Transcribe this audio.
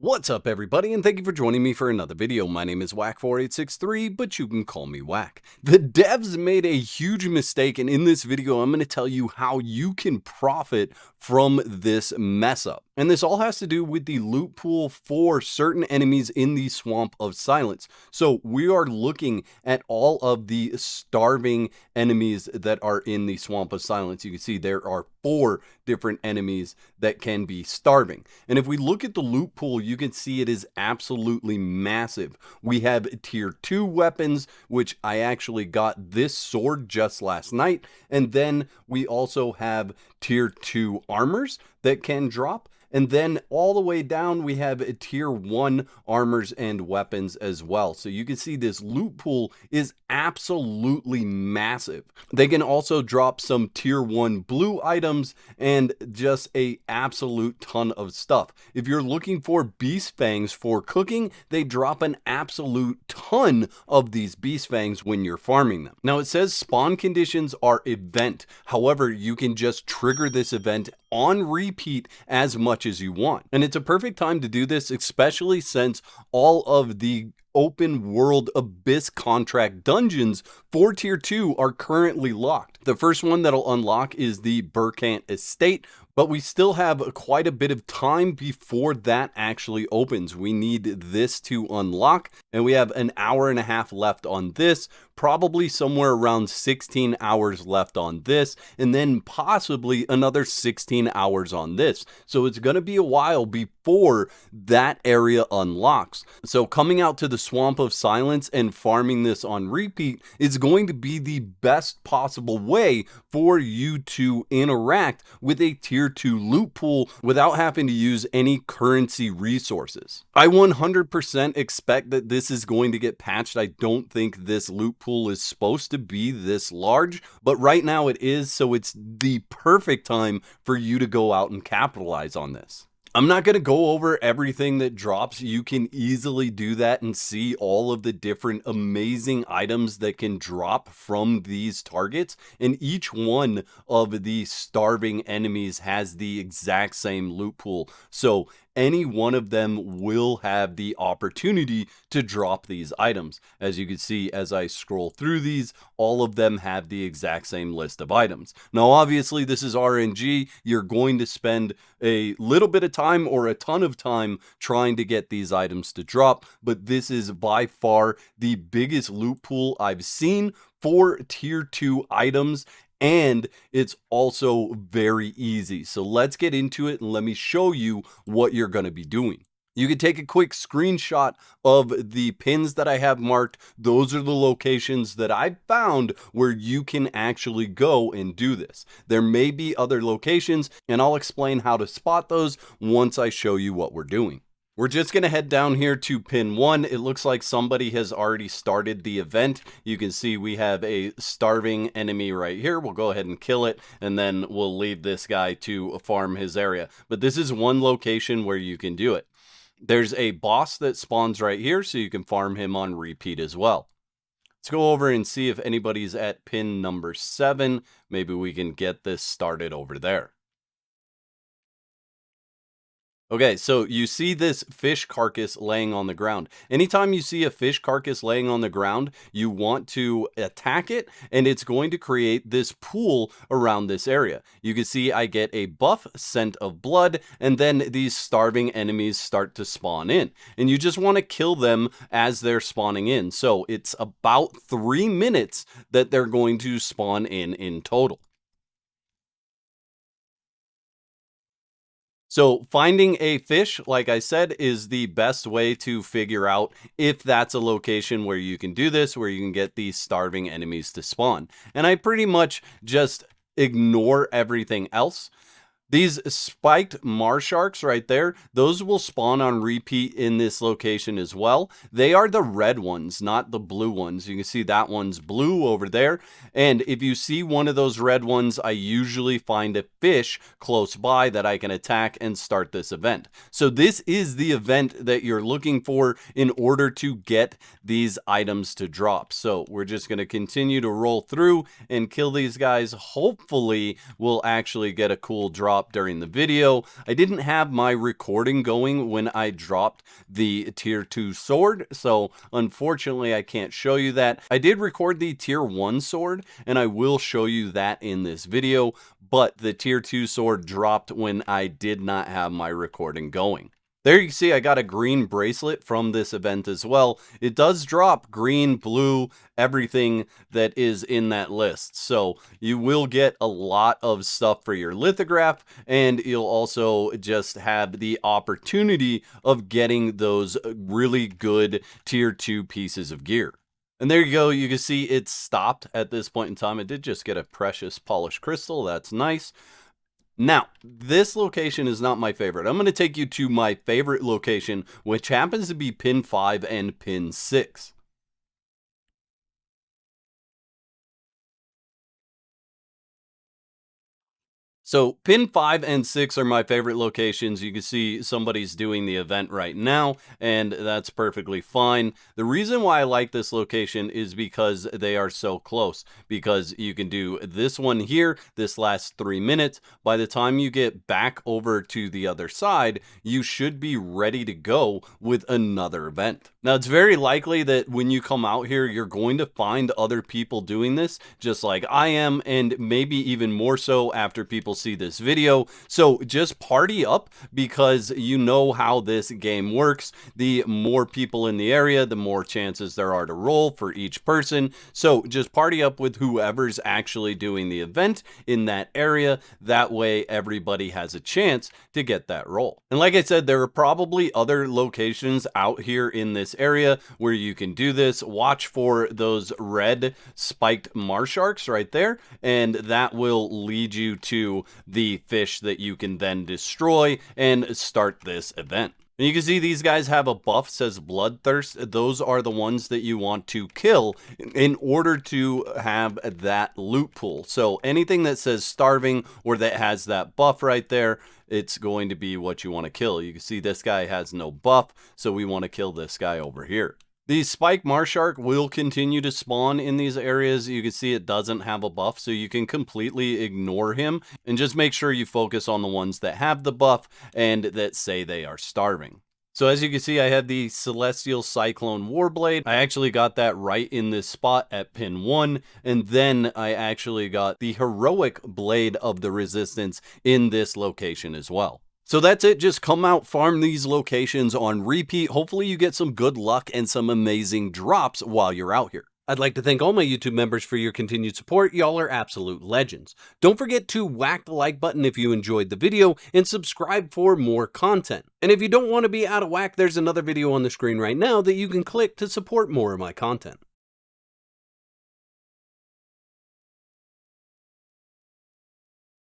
What's up everybody, and thank you for joining me for another video. My name is Whack4863, but you can call me Whack. The devs made a huge mistake, and in this video I'm going to tell you how you can profit from this mess up. And this all has to do with the loot pool for certain enemies in the Swamp of Silence. So we are looking at all of the starving enemies that are in the Swamp of Silence. You can see there are 4 different enemies that can be starving. And if we look at the loot pool, you can see it is absolutely massive. We have tier 2 weapons, which I actually got this sword just last night. And then we also have tier 2 armors that can drop. And then all the way down, we have tier 1 armors and weapons as well. So you can see this loot pool is absolutely massive. They can also drop some tier 1 blue items and just a absolute ton of stuff. If you're looking for beast fangs for cooking, they drop an absolute ton of these beast fangs when you're farming them. Now it says spawn conditions are event. However, you can just trigger this event on repeat as much as you want. And it's a perfect time to do this, especially since all of the open world abyss contract dungeons for tier 2 are currently locked. The first one that'll unlock is the Burkant Estate, but we still have quite a bit of time before that actually opens. We need this to unlock, and we have an hour and a half left on this, probably somewhere around 16 hours left on this, and then possibly another 16 hours on this. So it's going to be a while before that area unlocks. So coming out to the Swamp of Silence and farming this on repeat is going to be the best possible way for you to interact with a tier 2 loot pool without having to use any currency resources. I 100% expect that this is going to get patched. I don't think this loot pool is supposed to be this large, but right now it is, so it's the perfect time for you to go out and capitalize on this. I'm not going to go over everything that drops. You can easily do that and see all of the different amazing items that can drop from these targets. And each one of the starving enemies has the exact same loot pool. So any one of them will have the opportunity to drop these items. As you can see, as I scroll through these, all of them have the exact same list of items. Now, obviously, this is RNG. You're going to spend a little bit of time or a ton of time trying to get these items to drop, but this is by far the biggest loot pool I've seen for tier 2 items. And it's also very easy. So let's get into it and let me show you what you're going to be doing. You can take a quick screenshot of the pins that I have marked. Those are the locations that I found where you can actually go and do this. There may be other locations, and I'll explain how to spot those once I show you what we're doing. We're just going to head down here to pin 1. It looks like somebody has already started the event. You can see we have a starving enemy right here. We'll go ahead and kill it, and then we'll leave this guy to farm his area. But this is one location where you can do it. There's a boss that spawns right here, so you can farm him on repeat as well. Let's go over and see if anybody's at pin number 7. Maybe we can get this started over there. Okay, so you see this fish carcass laying on the ground. Anytime you see a fish carcass laying on the ground, you want to attack it, and it's going to create this pool around this area. You can see I get a buff, Scent of Blood, and then these starving enemies start to spawn in. And you just want to kill them as they're spawning in. So it's about 3 minutes that they're going to spawn in total. So finding a fish, like I said, is the best way to figure out if that's a location where you can do this, where you can get these starving enemies to spawn. And I pretty much just ignore everything else. These spiked marsharks right there, those will spawn on repeat in this location as well. They are the red ones, not the blue ones. You can see that one's blue over there. And if you see one of those red ones, I usually find a fish close by that I can attack and start this event. So this is the event that you're looking for in order to get these items to drop. So we're just going to continue to roll through and kill these guys. Hopefully we'll actually get a cool drop drop during the video. I didn't have my recording going when I dropped the tier 2 sword, so unfortunately I can't show you that. I did record the tier 1 sword, and I will show you that in this video, but the tier 2 sword dropped when I did not have my recording going. There you see I got a green bracelet from this event as well. It does drop green, blue, everything that is in that list. So you will get a lot of stuff for your lithograph, and you'll also just have the opportunity of getting those really good tier 2 pieces of gear. And there you go, you can see it stopped at this point in time. It did just get a precious polished crystal, that's nice. Now, this location is not my favorite. I'm going to take you to my favorite location, which happens to be pin 5 and pin 6. So pin 5 and 6 are my favorite locations. You can see somebody's doing the event right now, and that's perfectly fine. The reason why I like this location is because they are so close, because you can do this one here, this lasts 3 minutes. By the time you get back over to the other side, you should be ready to go with another event. Now, it's very likely that when you come out here, you're going to find other people doing this, just like I am, and maybe even more so after people see this video. So just party up, because you know how this game works. The more people in the area, the more chances there are to roll for each person. So just party up with whoever's actually doing the event in that area. That way everybody has a chance to get that roll. And like I said, there are probably other locations out here in this area where you can do this. Watch for those red spiked marsharks right there, and that will lead you to the fish that you can then destroy and start this event. And you can see these guys have a buff, says Bloodthirst. Those are the ones that you want to kill in order to have that loot pool. So anything that says starving or that has that buff right there, it's going to be what you want to kill. You can see this guy has no buff, so we want to kill this guy over here. The Spike Marshark will continue to spawn in these areas. You can see it doesn't have a buff, so you can completely ignore him and just make sure you focus on the ones that have the buff and that say they are starving. So as you can see, I have the Celestial Cyclone Warblade. I actually got that right in this spot at pin 1, and then I actually got the Heroic Blade of the Resistance in this location as well. So that's it. Just come out, farm these locations on repeat. Hopefully you get some good luck and some amazing drops while you're out here. I'd like to thank all my YouTube members for your continued support. Y'all are absolute legends. Don't forget to whack the like button if you enjoyed the video and subscribe for more content. And if you don't want to be out of whack, there's another video on the screen right now that you can click to support more of my content.